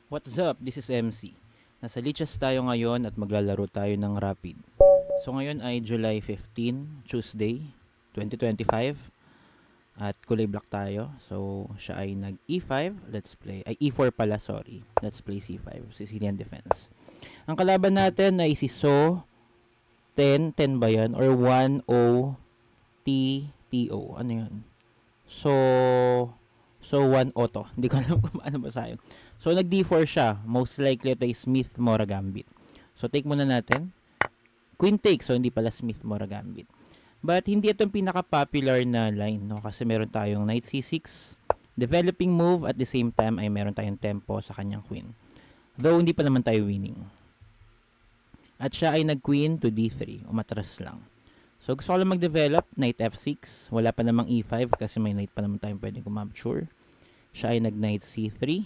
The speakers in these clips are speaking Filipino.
What's up? This is MC. Nasa Lichess tayo ngayon at maglalaro tayo ng Rapid. So ngayon ay July 15, Tuesday, 2025. At kulay black tayo. So siya ay nag E5. Let's play. Ay E4 pala, sorry. Let's play C5. Sicilian defense. Ang kalaban natin ay si So 10. 10 ba yan? Or 1-0 T-T-O. Ano yun? So 1 auto. Hindi ko alam kung ano ba sa'yo. So, nag-D4 siya. Most likely ito ay Smith-Mora Gambit. So, take muna natin. Queen takes. So, hindi pala Smith-Mora Gambit. But, hindi ito yung pinaka-popular na line, no? Kasi meron tayong Knight C6. Developing move. At the same time, ay meron tayong tempo sa kanyang queen. Though, hindi pa naman tayo winning. At siya ay nag-queen to D3. Umatras lang. So, gusto ko lang mag-develop. Knight F6. Wala pa namang E5 kasi may knight pa naman tayong pwedeng kumapture. Siya ay nag-Knight C3.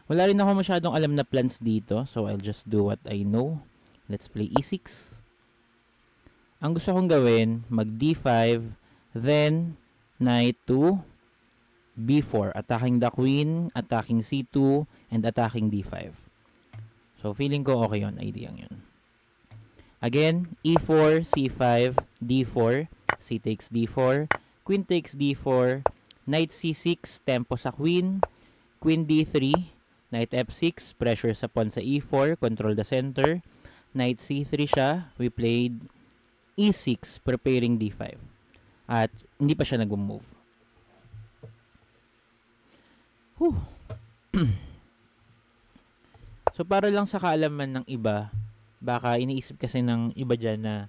Wala rin ako masyadong alam na plans dito. So, I'll just do what I know. Let's play E6. Ang gusto kong gawin, mag D5. Then, Knight to B4. Attacking the Queen, attacking C2, and attacking D5. So, feeling ko okay yun. Idea yun. Again, E4, C5, D4. C takes D4. Queen takes D4. Knight C6, tempo sa Queen. Queen D3. Knight F6, pressure sa pawn sa E4, control the center. Knight C3 siya. We played E6, preparing D5. At hindi pa siya nag-move. So, para lang sa kaalaman ng iba, baka iniisip kasi ng iba dyan na,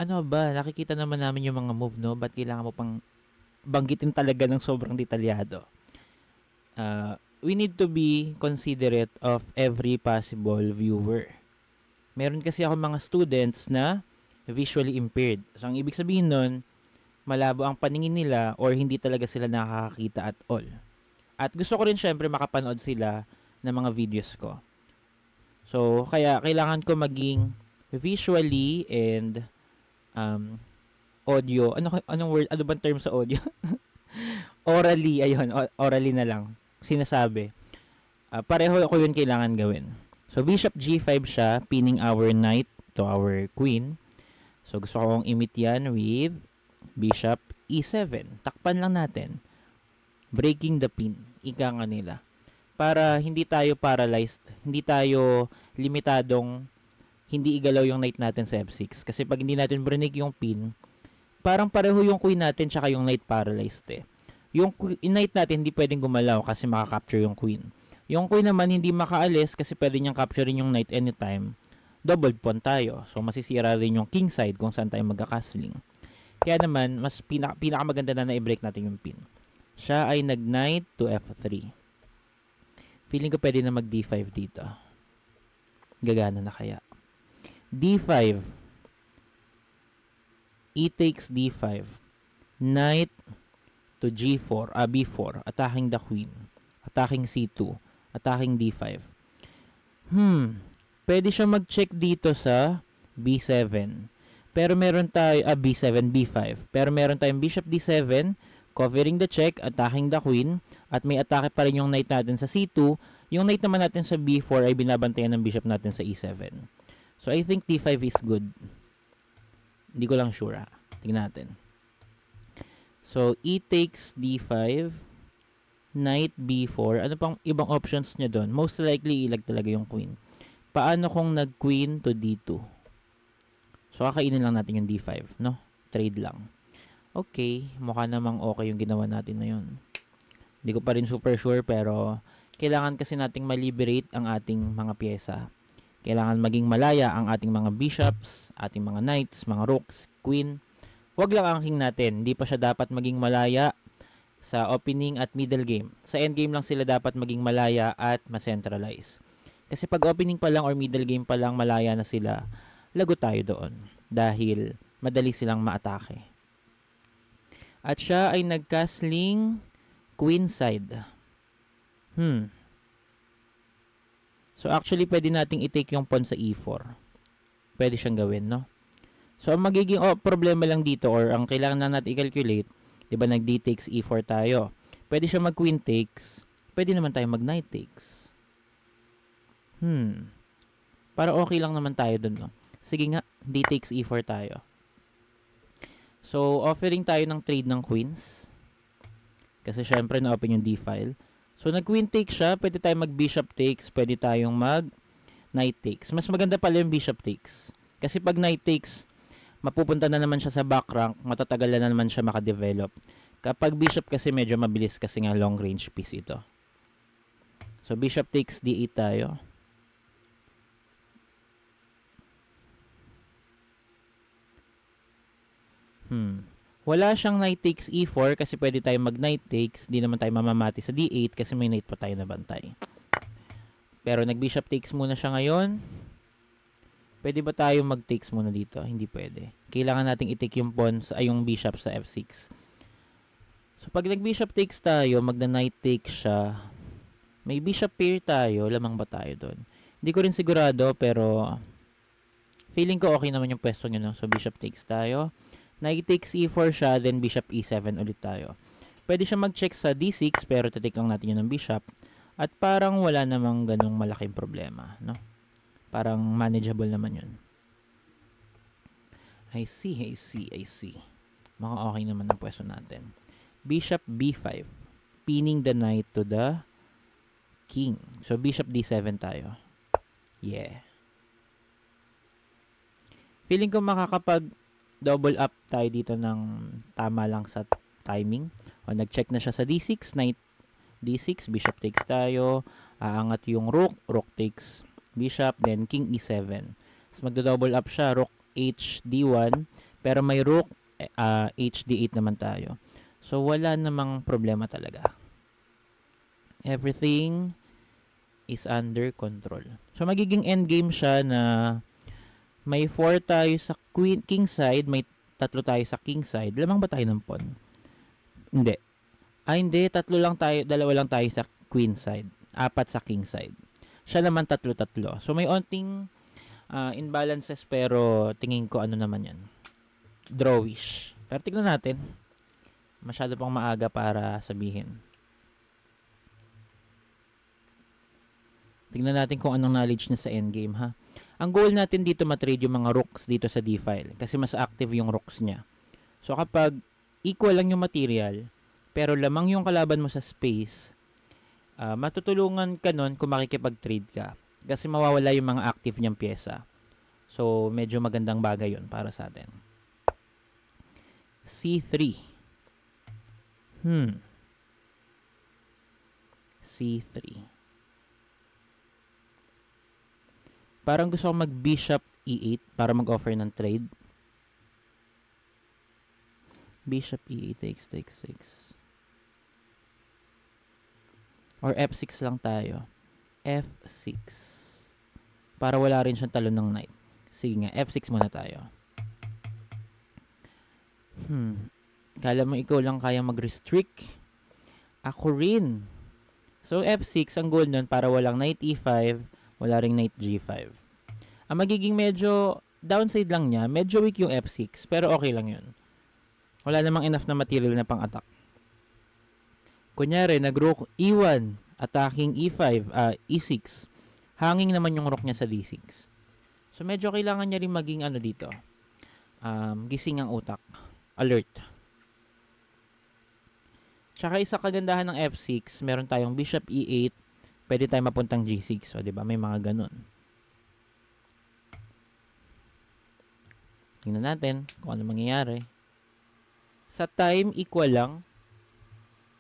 ano ba, nakikita naman namin yung mga move, no? Ba't kailangan mo pang banggitin talaga ng sobrang detalyado? We need to be considerate of every possible viewer. Meron kasi ako mga students na visually impaired. So, ang ibig sabihin nun, malabo ang paningin nila or hindi talaga sila nakakakita at all. At gusto ko rin syempre makapanood sila ng mga videos ko. So, kaya kailangan ko maging visually and audio. Anong word? Ano bang term sa audio? Orally, ayun. Orally na lang. Sinasabi. Pareho ako yun kailangan gawin. So, Bishop G5 siya, pinning our knight to our queen. So, gusto kong imit yan with Bishop E7. Takpan lang natin. Breaking the pin. Ika nga nila. Para hindi tayo paralyzed, hindi tayo limitadong hindi igalaw yung knight natin sa F6. Kasi pag hindi natin break yung pin, parang pareho yung queen natin tsaka yung knight paralyzed eh. Yung knight natin hindi pwedeng gumalaw kasi makaka-capture yung queen. Yung queen naman hindi makaalis kasi pwede niyang capturein yung knight anytime. Doubled pawn tayo. So masisira rin yung king side kung saan tayo magka-castling. Kaya naman, mas pinakamaganda na i-break natin yung pin. Siya ay nag-knight to F3. Feeling ko pwede na mag-D5 dito. Gagana na kaya. D5. E takes D5. Knight to G4, B4, attacking the queen, attacking C2, attacking D5. Pwede siya mag-check dito sa B7. Pero meron tayo, B7, B5. Pero meron tayong Bishop D7, covering the check, attacking the queen, at may atake pa rin yung knight natin sa C2. Yung knight naman natin sa B4 ay binabantayan ng bishop natin sa E7. So, I think D5 is good. Hindi ko lang sure, ha. Tingnan natin. So, E takes D5, Knight B4. Ano pang ibang options niya doon? Most likely, ilag talaga yung queen. Paano kung nag-queen to D2? So, kakainin lang natin yung D5, no? Trade lang. Okay, mukha namang okay yung ginawa natin na yun. Hindi ko pa rin super sure, pero kailangan kasi nating ma-liberate ang ating mga pyesa. Kailangan maging malaya ang ating mga bishops, ating mga knights, mga rooks, queen. Huwag lang ang king natin. Hindi pa siya dapat maging malaya sa opening at middle game. Sa endgame lang sila dapat maging malaya at ma-centralize. Kasi pag opening pa lang or middle game pa lang malaya na sila, lago tayo doon. Dahil madali silang maatake. At siya ay nag-castling queen side. So actually pwede nating i-take yung pawn sa E4. Pwede siyang gawin, no? So, ang magiging problema lang dito or ang kailangan na natin i-calculate, di ba nag-D takes E4 tayo. Pwede siya mag-Queen takes, pwede naman tayo mag-Knight takes. Para okay lang naman tayo dun, no? Sige nga, d takes e4 tayo. So, offering tayo ng trade ng queens. Kasi syempre na-open yung d-file. So, nag-queen take siya. Pwede tayo mag-bishop takes. Pwede tayong mag-knight takes. Mas maganda pala yung bishop takes. Kasi pag knight takes, mapupunta na naman siya sa back rank. Matatagal na naman siya makadevelop. Kapag bishop kasi medyo mabilis kasi nga long range piece ito. So, bishop takes d8 tayo. Wala siyang knight takes e4 kasi pwede tayong mag knight takes. Di naman tayo mamamati sa d8 kasi may knight pa tayo na bantay. Pero nag bishop takes muna siya ngayon. Pwede ba tayong mag takes muna dito? Hindi pwede. Kailangan nating i-take yung pawn ay yung bishop sa f6. So pag nag bishop takes tayo, magna knight take siya. May bishop pair tayo. Lamang ba tayo doon? Hindi ko rin sigurado pero feeling ko okay naman yung pwesto nyo, no? So bishop takes tayo. Knight takes e4 siya, then bishop e7 ulit tayo. Pwede siya mag-check sa d6, pero tatake lang natin yun ng bishop. At parang wala namang ganong malaking problema, no? Parang manageable naman yun. I see. Mga okay naman ang pwesto natin. Bishop b5. Pinning the knight to the king. So, bishop d7 tayo. Yeah. Feeling ko makakapag double up tayo dito ng tama lang sa timing. O, nag-check na siya sa d6, knight d6, bishop takes tayo. Aangat yung rook, rook takes bishop, then king e7. So, magdo-double up siya, rook h d1, pero may rook h d8 naman tayo. So, wala namang problema talaga. Everything is under control. So, magiging endgame siya na may 4 tayo sa king side, may 3 tayo sa king side. Lamang ba tayo ng pawn? Hindi. Hindi. 3 lang tayo, 2 lang tayo sa queen side. 4 sa king side. Siya naman 3. So, may onting imbalances pero tingin ko ano naman yan. Drawish. Pero tignan natin. Masyado pang maaga para sabihin. Tignan natin kung anong knowledge niya sa endgame, ha? Ang goal natin dito matrade yung mga rooks dito sa d-file kasi mas active yung rooks niya. So kapag equal lang yung material pero lamang yung kalaban mo sa space, matutulungan ka nun kung makikipag-trade ka kasi mawawala yung mga active niyang pyesa. So medyo magandang bagay yun para sa atin. C3. C3. Parang gusto ko mag-bishop e8 para mag-offer ng trade. Bishop e8 takes 6. Or f6 lang tayo. f6. Para wala rin siyang talon ng knight. Sige nga, f6 muna tayo. Kala mo ikaw lang kaya mag-restrict? Ako rin. So, f6, ang goal nun para walang knight e5, wala ring knight g5. Ang magiging medyo downside lang niya, medyo weak yung f6, pero okay lang yun. Wala namang enough na material na pang-attack. Kunyari, nag-rook e1, attacking e5, e6. Hanging naman yung rook niya sa d6. So, medyo kailangan niya rin maging ano dito. Gising ang utak. Alert. Tsaka isa kagandahan ng f6, meron tayong bishop e8, pwede tayo mapuntang g6. So, diba? May mga ganun. Tingnan natin kung ano mangyayari. Sa time, equal lang.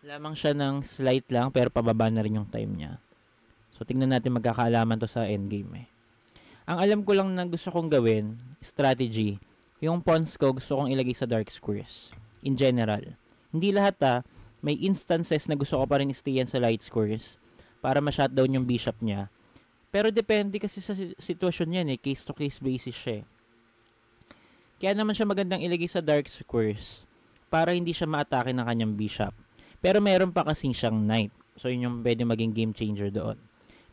Lamang siya ng slight lang, pero pababa na rin yung time niya. So, tingnan natin magkakaalaman to sa endgame. Ang alam ko lang na gusto kong gawin, strategy, yung pawns ko gusto kong ilagay sa dark squares. In general. Hindi lahat may instances na gusto ko pa rin i-stayan sa light squares para ma-shutdown yung bishop niya. Pero depende kasi sa sitwasyon yan case to case basis siya. Kaya naman siya magandang ilagay sa dark squares para hindi siya ma-atake ng kanyang bishop. Pero meron pa kasing siyang knight. So yun yung pwede maging game changer doon.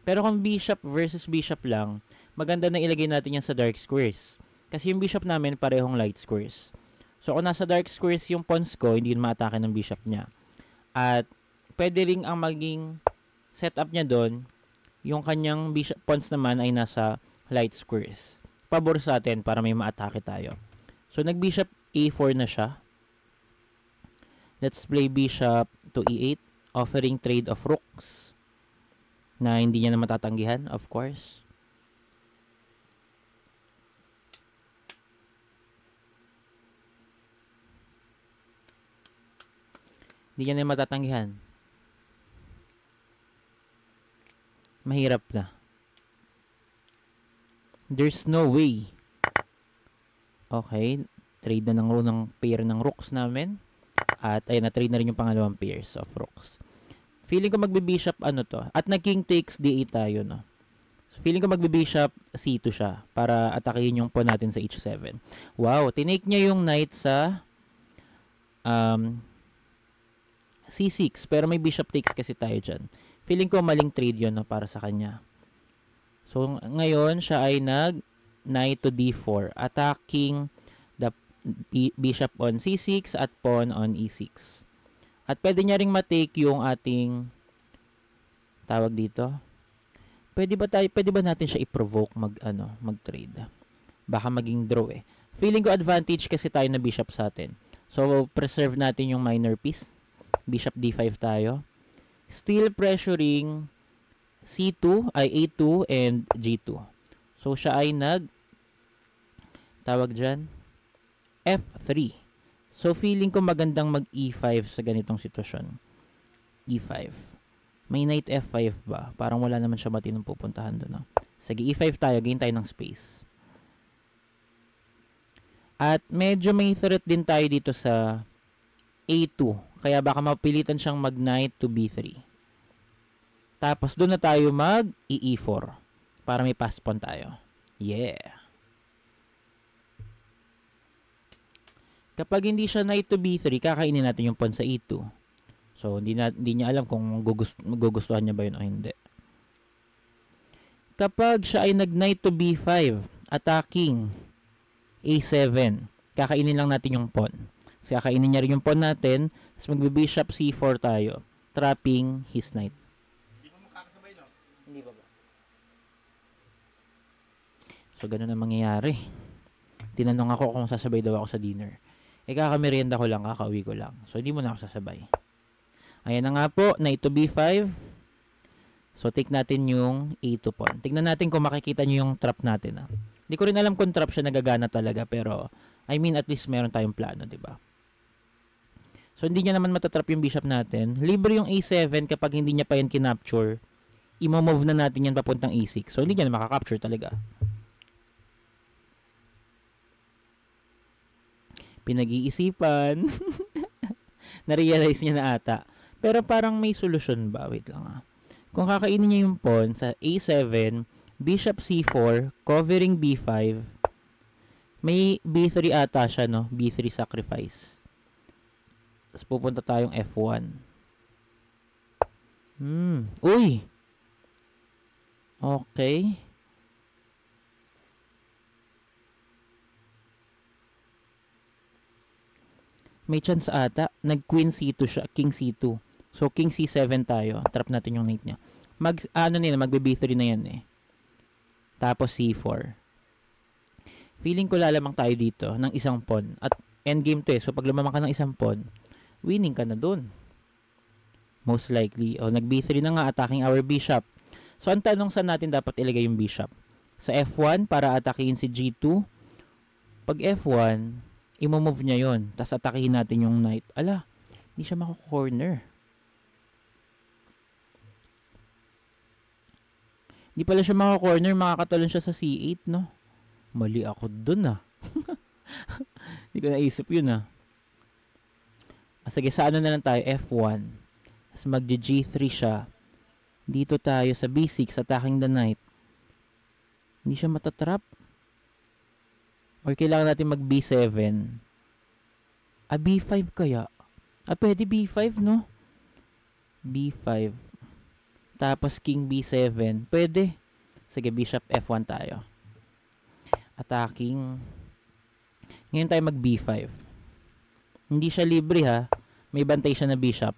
Pero kung bishop versus bishop lang, maganda na ilagay natin yan sa dark squares. Kasi yung bishop namin parehong light squares. So kung nasa dark squares yung pawns ko, hindi yun ma-atake ng bishop niya. At pwede ring ang maging setup niya doon, Yung kanyang bishop pawns naman ay nasa light squares. Pabor sa atin para may ma-atake tayo. So, nag-bishop a4 na siya. Let's play bishop to e8, offering trade of rooks na hindi niya na matatanggihan, of course. Hindi niya na matatanggihan. Mahirap na. There's no way. Okay. Trade na ng pair ng rooks namin. At ayun, na-trade na rin yung pangalawang pairs of rooks. Feeling ko magbe-bishop ano to. At nag-king takes d8 tayo, no? So, feeling ko magbe-bishop c2 siya para atakihin yung pawn natin sa h7. Wow, tinake niya yung knight sa c6. Pero may bishop takes kasi tayo dyan. Feeling ko maling trade yun, no, para sa kanya. So, ngayon, siya ay knight to d4, attacking the bishop on c6 at pawn on e6. At pwede niya ring matake yung ating tawag dito. Pwede ba natin siya i-provoke mag-trade? Baka maging draw eh. Feeling ko advantage kasi tayo na bishop sa atin. So, preserve natin yung minor piece. Bishop d5 tayo. Still pressuring C2 ay A2 and G2. So, siya ay tawag dyan, F3. So, feeling ko magandang mag-E5 sa ganitong sitwasyon. E5. May knight F5 ba? Parang wala naman siya matinong pupuntahan doon. No? Sige, E5 tayo. Gain tayo ng space. At medyo may threat din tayo dito sa A2. Kaya baka mapilitan siyang mag-knight to B3. Tapos doon na tayo mag-E4 para may pass pawn tayo. Yeah. Kapag hindi siya knight to B3, kakainin natin yung pawn sa E2. So, hindi niya alam kung gugustuhan niya ba yun o hindi. Kapag siya ay nag-knight to B5, attacking A7, kakainin lang natin yung pawn. Kasi kakainin niya rin yung pawn natin, tapos magbe-bishop C4 tayo, trapping his knight. Hindi ba? So, ganun ang mangyayari. Tinanong ako kung sasabay daw ako sa dinner. Kakamerienda ko lang, kakauwi ko lang. So, hindi mo na ako sasabay. Ayan na nga po, knight to b5. So, take natin yung a2 pawn. Tignan natin kung makikita nyo yung trap natin. Hindi ko rin alam kung trap siya nagagana talaga, pero, I mean, at least meron tayong plano, diba? So, hindi niya naman matatrap yung bishop natin. Libre yung a7 kapag hindi niya pa yan kinapture. I-move na natin yan papuntang e6. So, hindi niya na makakapture talaga. Pinag-iisipan. Na-realize niya na ata. Pero parang may solusyon ba? Wait lang . Kung kakainin niya yung pawn sa a7, bishop c4, covering b5, may b3 ata siya, no? b3 sacrifice. Tapos pupunta tayong f1. Uy! Okay. May chance ata. Nag-queen c2 siya. King c2. So, king c7 tayo. Trap natin yung knight niya. Magbe-b3 na yan eh. Tapos c4. Feeling ko lalamang tayo dito ng isang pawn. At endgame to eh. So, pag lumamang ka ng isang pawn, winning ka na dun. Most likely. O, nag-b3 na nga, attacking our bishop. So, ang tanong saan natin dapat ilagay yung bishop? Sa f1 para atakihin si g2. Pag f1, i-move niya yon. Tapos atakihin natin yung knight. Ala, hindi siya mako-corner. Hindi pala siya mako-corner. Makakatalon siya sa c8, no? Mali ako dun, Hindi ko naisip yun, Sige, sa ano na lang tayo? F1. Tapos mag-G3 siya. Dito tayo sa B6, attacking the knight. Hindi siya matatrap. Or kailangan natin mag B7. B5 kaya? Pwede B5, no? B5. Tapos King B7. Pwede. Sige, Bishop F1 tayo. Attacking. Ngayon tayo mag B5. Hindi siya libre, May bantay siya na Bishop.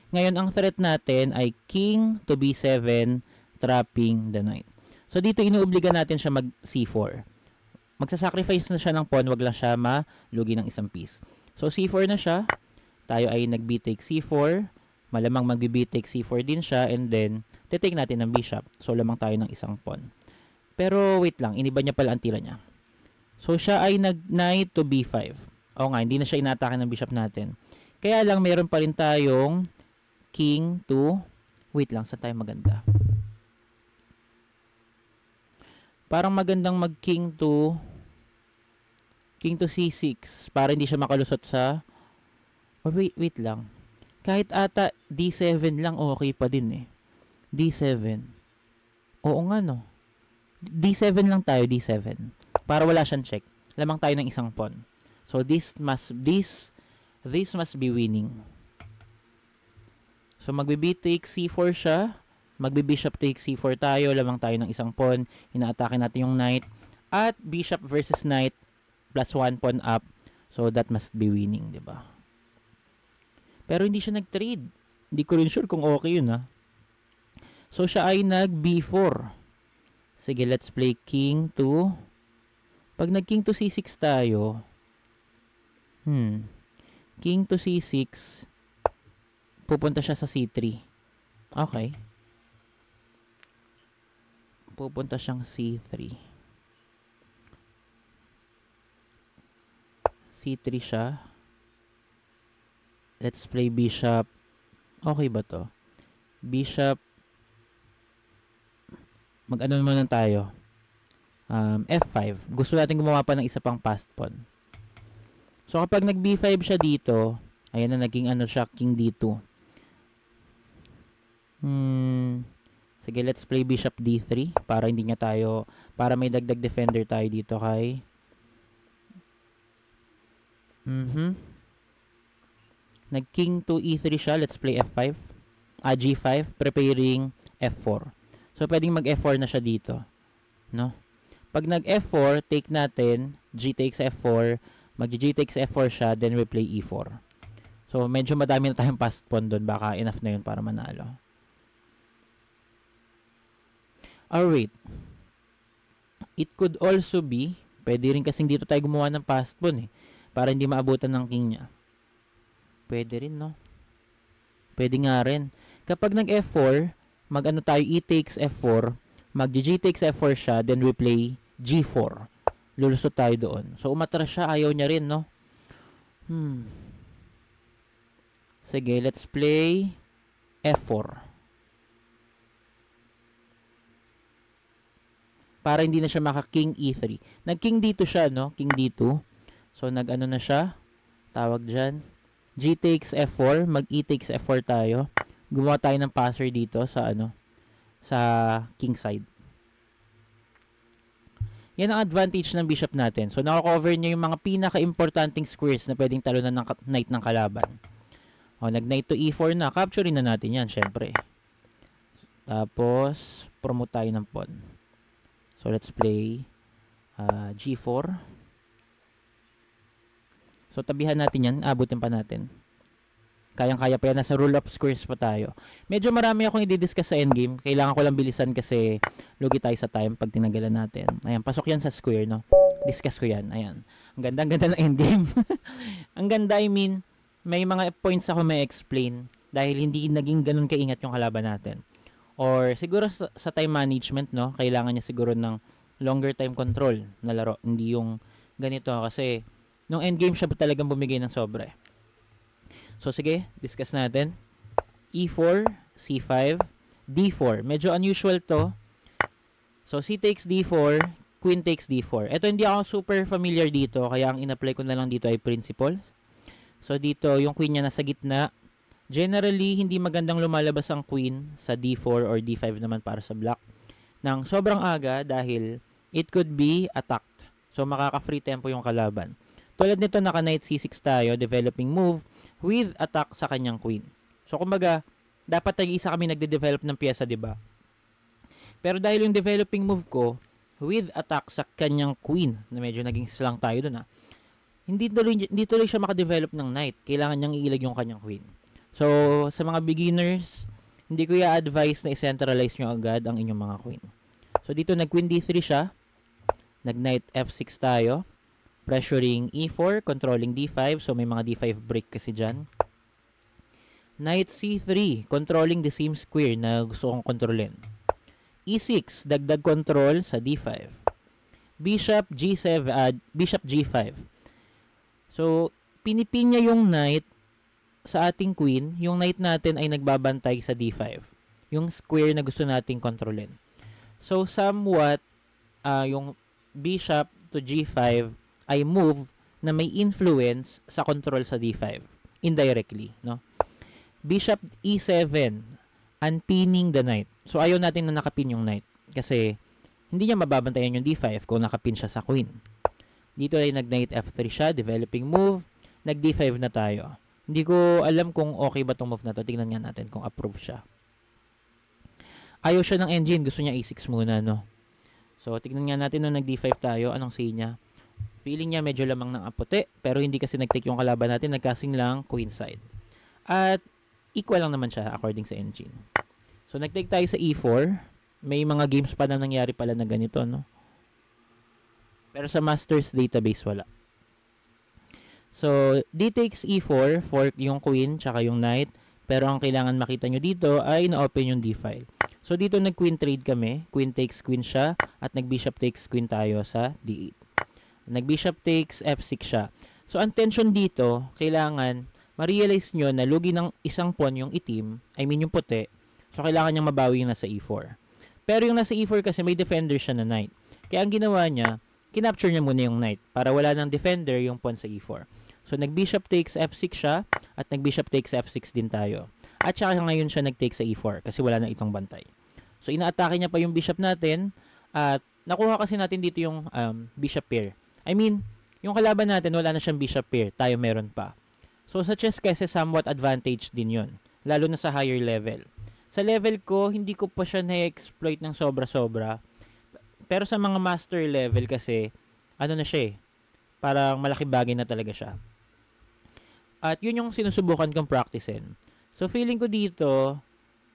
Ngayon, ang threat natin ay King to B7, trapping the knight. So dito inuobliga natin siya mag C4. Magsasacrifice na siya ng pawn, wag lang siya malugi ng isang piece. So C4 na siya, tayo ay nag-b take C4, malamang mag-b take C4 din siya, and then titake natin ng bishop. So lamang tayo ng isang pawn. Pero wait lang, iniba niya pala ang tira niya. So siya ay nag-knight to b5. O nga, hindi na siya inatake ng bishop natin. Kaya lang meron pa rin tayong king to, wait lang, saan tayo maganda? Parang magandang mag king to c6 para hindi siya makalusot sa, or wait lang. Kahit ata d7 lang okay pa din eh. d7. Oo nga no. d7 lang tayo, d7. Para wala siyang check. Lamang tayo ng isang pawn. So this must be winning. So magbe-b take c4 siya. Magbe-bishop take c4 tayo, lamang tayo ng isang pawn, inaatake natin yung knight, at bishop versus knight plus 1 pawn up. So that must be winning, 'di ba? Pero hindi siya nag-trade. Hindi ko rin sure kung okay yun, ha. So siya ay nag-b4. Sige, let's play king to, pag nag-king to c6 tayo, king to c6, pupunta siya sa c3. Okay. Pupunta siyang C3. C3 siya. Let's play bishop. Okay ba to? Bishop. Mag-ano naman tayo? F5. Gusto natin gumawa pa ng isa pang passed pawn. So kapag nag-B5 siya dito, ayan na, naging ano siya, king D2. Sige, let's play bishop d3 para hindi niya tayo, para may dagdag defender tayo dito kay nag-king to e3 siya. Let's play f5. G5, preparing f4. So pwedeng mag-f4 na siya dito, no? Pag nag-f4, take natin, g takes f4, mag-g takes f4 siya, then we play e4. So medyo madami na tayong passed pawn doon, baka enough na yun para manalo. Alright. It could also be, pwede rin kasing dito tayo gumawa ng passed pawn eh, para hindi maabutan ng king niya. Pwede rin, no? Pwede nga rin. Kapag nag-f4, mag-ano tayo, e takes f4, mag-g takes f4 siya, then we play g4. Lulusot tayo doon. So, umatras siya, ayaw niya rin, no? Sige, let's play f4. Para hindi na siya maka-king e3. Nag-king d2 siya, no? King d2. So, nag-ano na siya? Tawag dyan. G takes f4. Mag-e takes f4 tayo. Gumawa tayo ng passer dito sa, ano? Sa king side. Yan ang advantage ng bishop natin. So, nakakover niya yung mga pinaka-importanting squares na pwedeng talunan ng knight ng kalaban. O, nag-knight to e4 na. Capture na natin yan, syempre. Tapos, promote tayo ng pawn. So, let's play g4. So, tabihan natin yan. Abutin pa natin. Kayang-kaya pa yan. Nasa rule of squares pa tayo. Medyo marami akong i-discuss sa endgame. Kailangan ko lang bilisan kasi lugi tayo sa time pag tinanggalan natin. Ayan, pasok yan sa square, no? Discuss ko yan. Ayan. Ang ganda ng endgame. Ang ganda, I mean, may mga points ako may explain dahil hindi naging ganun kaingat yung kalaban natin. Or siguro sa time management, no? Kailangan niya siguro ng longer time control na laro. Hindi yung ganito kasi nung endgame siya talagang bumigay ng sobre. So sige, discuss natin. E4, C5, D4. Medyo unusual to. So C takes D4, Queen takes D4. Ito hindi ako super familiar dito kaya ang in-apply ko na lang dito ay principles. So dito yung queen niya nasa gitna. Generally, hindi magandang lumalabas ang queen sa d4 or d5 naman para sa black ng sobrang aga dahil it could be attacked. So, makaka-free tempo yung kalaban. Tulad nito, naka-knight c6 tayo, developing move with attack sa kanyang queen. So, kumbaga, dapat tag-isa kami nagde-develop ng pyesa, diba? Pero dahil yung developing move ko with attack sa kanyang queen, na medyo naging slang tayo dun hindi tuloy siya makadevelop ng knight. Kailangan niyang iilag yung kanyang queen. So, sa mga beginners, hindi ko i-advise na i-centralize nyo agad ang inyong mga queen. So dito nag-queen d3 siya, nag-knight f6 tayo, pressuring e4, controlling d5, so may mga d5 break kasi dyan. Knight c3, controlling the same square na gusto kong kontrolin. e6, dagdag control sa d5. Bishop g7, bishop g5. So, pinipin niya yung knight sa ating queen, yung knight natin ay nagbabantay sa d5. Yung square na gusto nating kontrolin. So, somewhat, yung bishop to g5 ay move na may influence sa control sa d5. Indirectly, no? Bishop e7, unpinning the knight. So, ayaw natin na nakapin yung knight. Kasi, hindi niya mababantayan yung d5 kung nakapin siya sa queen. Dito ay nag-knight f3 siya, developing move. Nag-d5 na tayo. Hindi ko alam kung okay ba itong move na to. Tingnan nga natin kung approve siya. Ayaw siya ng engine. Gusto niya e6 muna, no? So, tignan nga natin nung nag-d5 tayo. Anong say niya? Feeling niya medyo lamang ng aputi. Pero hindi kasi nag-take yung kalaban natin. Nagkasing lang queen side. At equal lang naman siya according sa engine. So, nag-take tayo sa e4. May mga games pa na nangyari pala na ganito, no? Pero sa Masters database, wala. So, d takes e4 for yung queen tsaka yung knight. Pero ang kailangan makita nyo dito ay na-open yung d-file. So, dito nag-queen trade kami. Queen takes queen siya at nag-bishop takes queen tayo sa d8. Nag-bishop takes f6 siya. So, ang tension dito, kailangan ma-realize nyo na lugi ng isang pawn yung itim, I mean yung puti. So, kailangan niyang mabawi yung nasa e4. Pero yung nasa e4 kasi may defender siya na knight. Kaya ang ginawa niya, kinapture niya muna yung knight para wala ng defender yung pawn sa e4. So, nag-bishop takes f6 siya at nag-bishop takes f6 din tayo. At saka ngayon siya nag-take sa e4 kasi wala na itong bantay. So, inaatake niya pa yung bishop natin at nakuha kasi natin dito yung bishop pair. I mean, yung kalaban natin wala na siyang bishop pair. Tayo meron pa. So, sa chess kasi somewhat advantage din yun. Lalo na sa higher level. Sa level ko, hindi ko pa siya na-exploit ng sobra-sobra. Pero sa mga master level kasi, ano na siya eh. Parang malaki bagay na talaga siya. At yun yung sinusubukan kong practicein. So, feeling ko dito,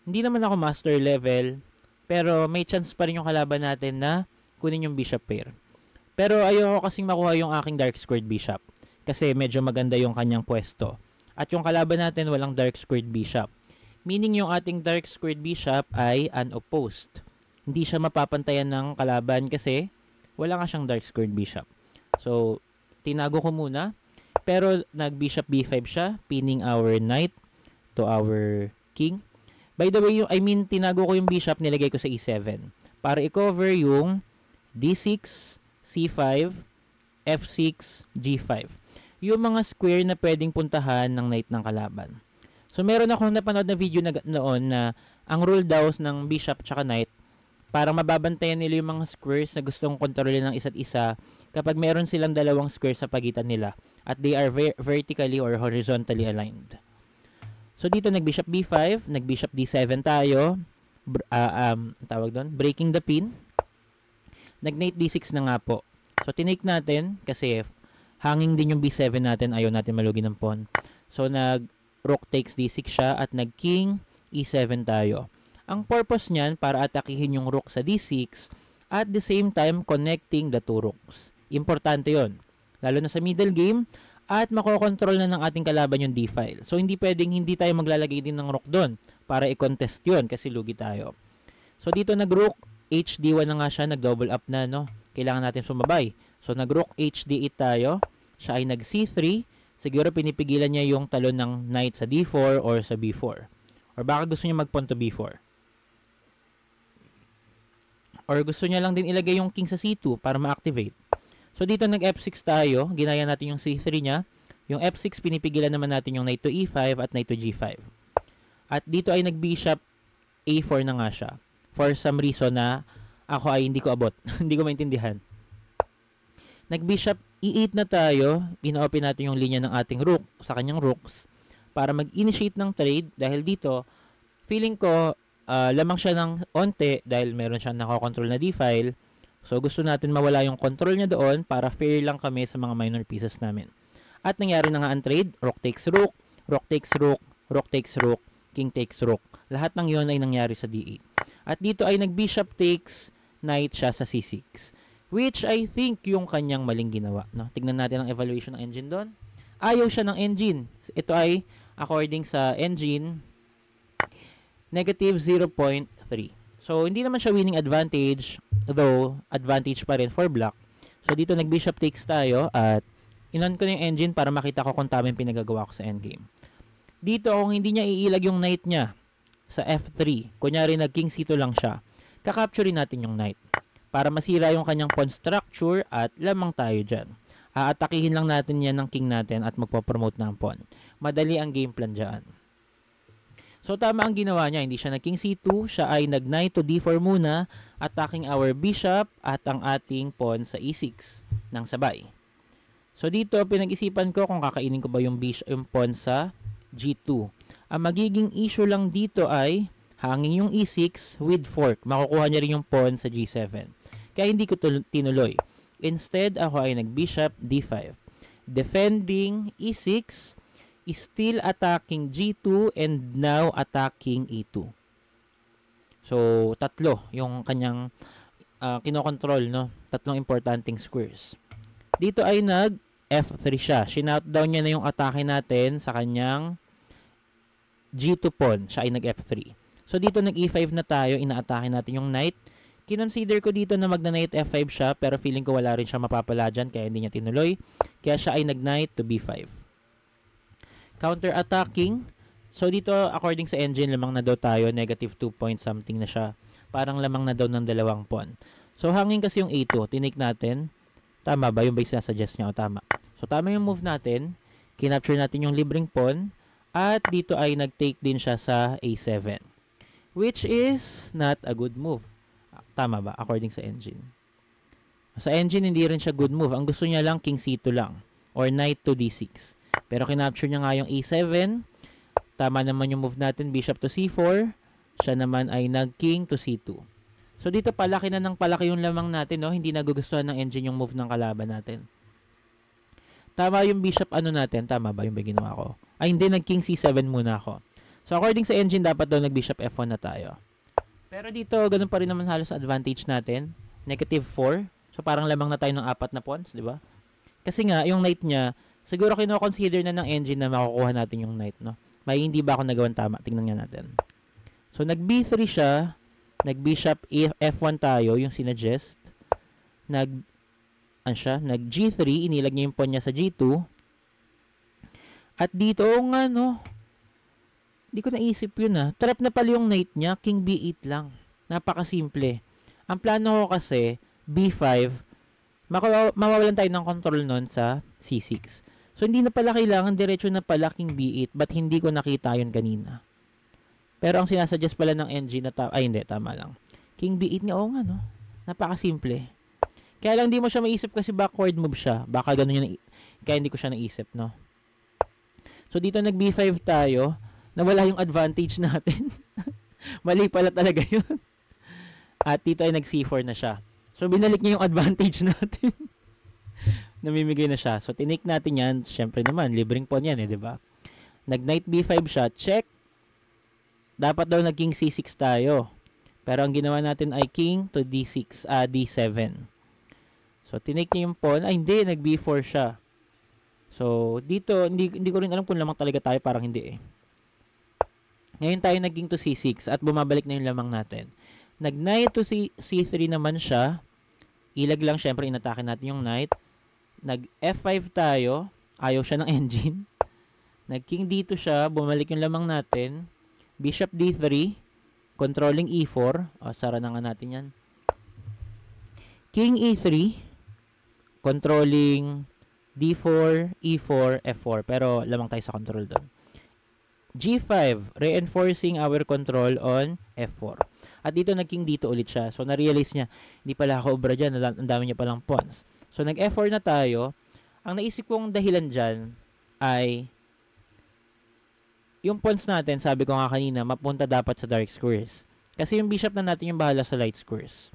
hindi naman ako master level, pero may chance pa rin yung kalaban natin na kunin yung bishop pair. Pero ayoko kasing makuha yung aking dark squared bishop. Kasi medyo maganda yung kanyang pwesto. At yung kalaban natin walang dark squared bishop. Meaning yung ating dark squared bishop ay unopposed. Hindi siya mapapantayan ng kalaban kasi wala nga siyang dark squared bishop. So, tinago ko muna. Pero nag-bishop b5 siya, pinning our knight to our king. By the way, tinago ko yung bishop, nilagay ko sa e7 para i-cover yung d6, c5, f6, g5. Yung mga square na pwedeng puntahan ng knight ng kalaban. So, meron akong napanood na video noon na ang rule daw ng bishop tsaka knight, parang mababantayan nila yung mga squares na gustong kontrolin ng isa't isa kapag meron silang dalawang square sa pagitan nila at they are vertically or horizontally aligned. So, dito nag-bishop b5, nag-bishop d7 tayo, tawag doon, breaking the pin. Nag-knight d6 na nga po. So, tinake natin kasi hanging din yung b7 natin, ayaw natin malugi ng pawn. So, nag-rook takes d6 siya at nag-king e7 tayo. Ang purpose niyan para atakihin yung rook sa d6 at the same time connecting the two rooks. Importante yon, lalo na sa middle game at makokontrol na ng ating kalaban yung d-file. So, hindi pwedeng hindi tayo maglalagay din ng rook doon para i-contest yun kasi lugi tayo. So, dito nag-rook hd1 na nga siya, nag-double up na, no? Kailangan natin sumabay. So, nag-rook hd8 tayo. Siya ay nag-c3. Siguro pinipigilan niya yung talon ng knight sa d4 or sa b4. Or baka gusto niya mag-pawn to b4. Or gusto niya lang din ilagay yung king sa c2 para ma-activate. So, dito nag-f6 tayo. Ginaya natin yung c3 niya. Yung f6, pinipigilan naman natin yung knight to e5 at knight to g5. At dito ay nag-bishop a4 na nga siya. For some reason na ako ay hindi ko abot. Hindi ko maintindihan. Nag-bishop e8 na tayo. Ina-open natin yung linya ng ating rook sa kanyang rooks para mag-initiate ng trade. Dahil dito, feeling ko, lamang siya ng onte dahil meron siyang nakakontrol na d-file. So, gusto natin mawala yung control niya doon para fair lang kami sa mga minor pieces namin. At nangyari na nga ang trade. Rook takes rook, rook takes rook, rook takes rook, king takes rook. Lahat ng yon ay nangyari sa d8. At dito ay nag-bishop takes knight siya sa c6. Which I think yung kanyang maling ginawa. No? Tignan natin ang evaluation ng engine doon. Ayaw siya ng engine. Ito ay, according sa engine, negative 0.3. So, hindi naman siya winning advantage, though advantage pa rin for black. So, dito nag-bishop takes tayo at inon ko na yung engine para makita ko kung tama yung pinagagawa ko sa endgame. Dito, kung hindi niya iilag yung knight niya sa f3, kunyari nag-king c2 lang siya, kakapturein natin yung knight para masira yung kanyang pawn structure at lamang tayo dyan. Aatakihin lang natin yan ng king natin at magpo-promote ng pawn. Madali ang game plan dyan. So, tama ang ginawa niya. Hindi siya nag-king c2. Siya ay nag-knight to d4 muna, attacking our bishop at ang ating pawn sa e6 ng sabay. So, dito, pinag-isipan ko kung kakainin ko ba yung pawn sa g2. Ang magiging issue lang dito ay hanging yung e6 with fork. Makukuha niya rin yung pawn sa g7. Kaya hindi ko tinuloy. Instead, ako ay nag-bishop d5. Defending e6, is still attacking G2 and now attacking E2. So, tatlo yung kanyang kinokontrol, no? Tatlong importanteng squares. Dito ay nag F3 siya. Shinoutdown niya na yung atake natin sa kanyang G2 pawn. Siya ay nag F3. So, dito nag E5 na tayo. Inaatake natin yung knight. Kinonsider ko dito na magna-knight F5 siya, pero feeling ko wala rin siya mapapala dyan, kaya hindi niya tinuloy. Kaya siya ay nag-knight to B5. Counter-attacking. So, dito, according sa engine, lamang na daw tayo. Negative 2 point something na siya. Parang lamang na daw ng dalawang pawn. So, hanging kasi yung A2. Tinake natin. Tama ba? Yung ba yung sinasuggest niya? O, tama. So, tama yung move natin. Kinapture natin yung libreng pawn. At dito ay nag-take din siya sa A7. Which is not a good move. Tama ba? According sa engine. Sa engine, hindi rin siya good move. Ang gusto niya lang, king C2 lang. Or knight to D6. Pero kinapture niya nga yung A7. Tama naman yung move natin, bishop to C4. Siya naman ay nag-king to C2. So, dito palaki na ng palaki yung lamang natin, no? Hindi nagugustuhan ng engine yung move ng kalaban natin. Tama yung bishop natin. Tama ba yung ginawa ko? Ay, hindi. Nag-king C7 muna ako. So, according sa engine, dapat daw nag-bishop F1 na tayo. Pero dito, ganun pa rin naman halos advantage natin. Negative 4. So, parang lamang na tayo ng 4 na pawns, di ba? Kasi nga, yung knight niya, siguro kino-consider na ng engine na makukuha natin yung knight, no? May hindi ba ako nagawan tama? Tingnan nga natin. So, nag-B3 siya. Nag-bishop F1 tayo, yung sinuggest. Nag-G3. Inilag niya yung pawn niya sa G2. At dito, nga, no? Hindi ko naisip yun, Trap na pala yung knight niya. King B8 lang. Napakasimple. Ang plano ko kasi, B5. Mawawalan tayo ng control nun sa C6. So, hindi na pala kailangan diretso na pala king B8. But hindi ko nakita yun kanina. Pero ang sinasuggest pala ng engine na ay hindi, tama lang. King B8 nga, no? Napakasimple. Kaya lang di mo siya maisip kasi backward move siya. Baka ganun yun, kaya hindi ko siya naisip, no? So, dito nag B5 tayo. Nawala yung advantage natin. Mali pala talaga yun. At dito ay nag C4 na siya. So, binalik niya yung advantage natin. Namimigay na siya. So, tinake natin yan. Siyempre naman, libreng pawn yan, di ba? Nag-knight B5 siya. Check. Dapat daw nag-king C6 tayo. Pero ang ginawa natin ay king to D6, D7. So, tinake niya yung pawn. Ay, hindi. Nag-B4 siya. So, dito, hindi ko rin alam kung lamang talaga tayo. Parang hindi Ngayon tayo naging to C6 at bumabalik na yung lamang natin. Nag-knight to C3 naman siya. Ilag lang, syempre, inatake natin yung knight. Nag-F5 tayo. Ayaw siya ng engine. Nag-king D2 siya. Bumalik yung lamang natin. Bishop D3. Controlling E4. Sara na nga natin yan. King E3. Controlling D4, E4, F4. Pero lamang tayo sa control doon. G5. Reinforcing our control on F4. At dito nag-king dito ulit siya. So, na-realize niya, hindi pala ako obra dyan. Ang dami niya palang pawns. So, nag-F4 na tayo. Ang naisip kong dahilan dyan ay yung pawns natin, sabi ko nga kanina, mapunta dapat sa dark squares. Kasi yung bishop na natin yung bahala sa light squares.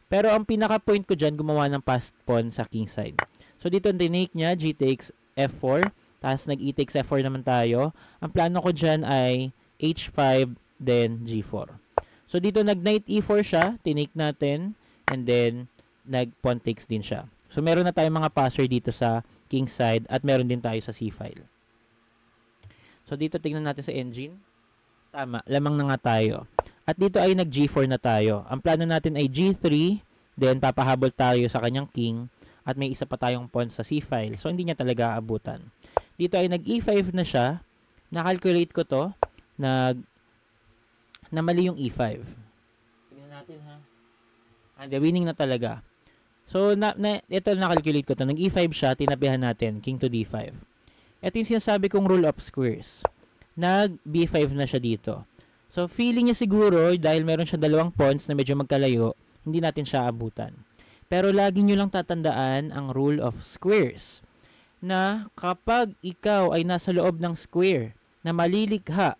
Pero ang pinaka-point ko dyan, gumawa ng passed pawn sa king side. So, dito tinake niya, G takes F4. Tapos, nag-E takes F4 naman tayo. Ang plano ko dyan ay H5, then G4. So dito nag-knight E4 siya, tinake natin, and then nag-pawn takes din siya. So meron na tayong mga passer dito sa king side at meron din tayo sa C-file. So dito tingnan natin sa engine. Tama, lamang na nga tayo. At dito ay nag-G4 na tayo. Ang plano natin ay G3, then papahabol tayo sa kanyang king at may isa pa tayong pawn sa C-file. So hindi niya talaga aabutan. Dito ay nag-E5 na siya. Na-calculate ko to. Na mali yung E5. Tingnan natin ha. And winning na talaga. So, ito na-calculate ko to. Nag-E5 siya, tinabihan natin, king to D5. Ito yung sinasabi kong rule of squares. Nag-B5 na siya dito. So, feeling niya siguro, dahil meron siya dalawang pawns na medyo magkalayo, hindi natin siya abutan. Pero lagi nyo lang tatandaan ang rule of squares. Na kapag ikaw ay nasa loob ng square na malilikha,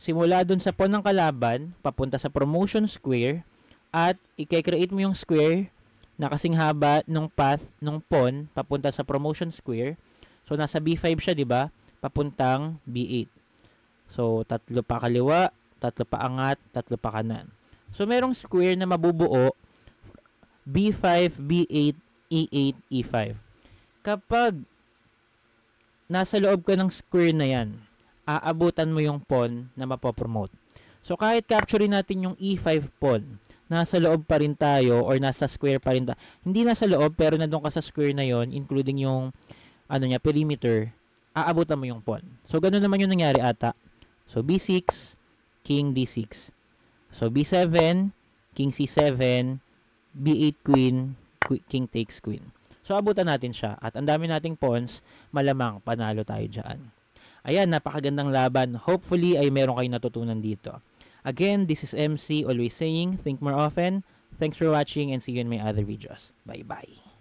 simula dun sa pawn ng kalaban, papunta sa promotion square, at i-create mo yung square na kasing haba nung path nung pawn papunta sa promotion square. So nasa B5 siya, 'di ba? Papuntang B8. So tatlo pa kaliwa, tatlo pa angat, tatlo pa kanan. So merong square na mabubuo B5, B8, E8, E5. Kapag nasa loob ka ng square na 'yan, aabutan mo yung pawn na mapopromote. So kahit capturein natin yung E5 pawn, nasa loob pa rin tayo or nasa square pa rin tayo. Hindi nasa loob pero nandun ka sa square na yon, including yung perimeter, aabutan mo yung pawn. So ganun naman yung nangyari ata. So B6, king D6. So B7, king C7, B8 queen, king takes queen. So abutan natin siya at ang dami nating pawns, malamang panalo tayo diyan. Ayan, napakagandang laban. Hopefully ay meron kayong natutunan dito. Again, this is MC always saying, think more often. Thanks for watching and see you in my other videos. Bye-bye.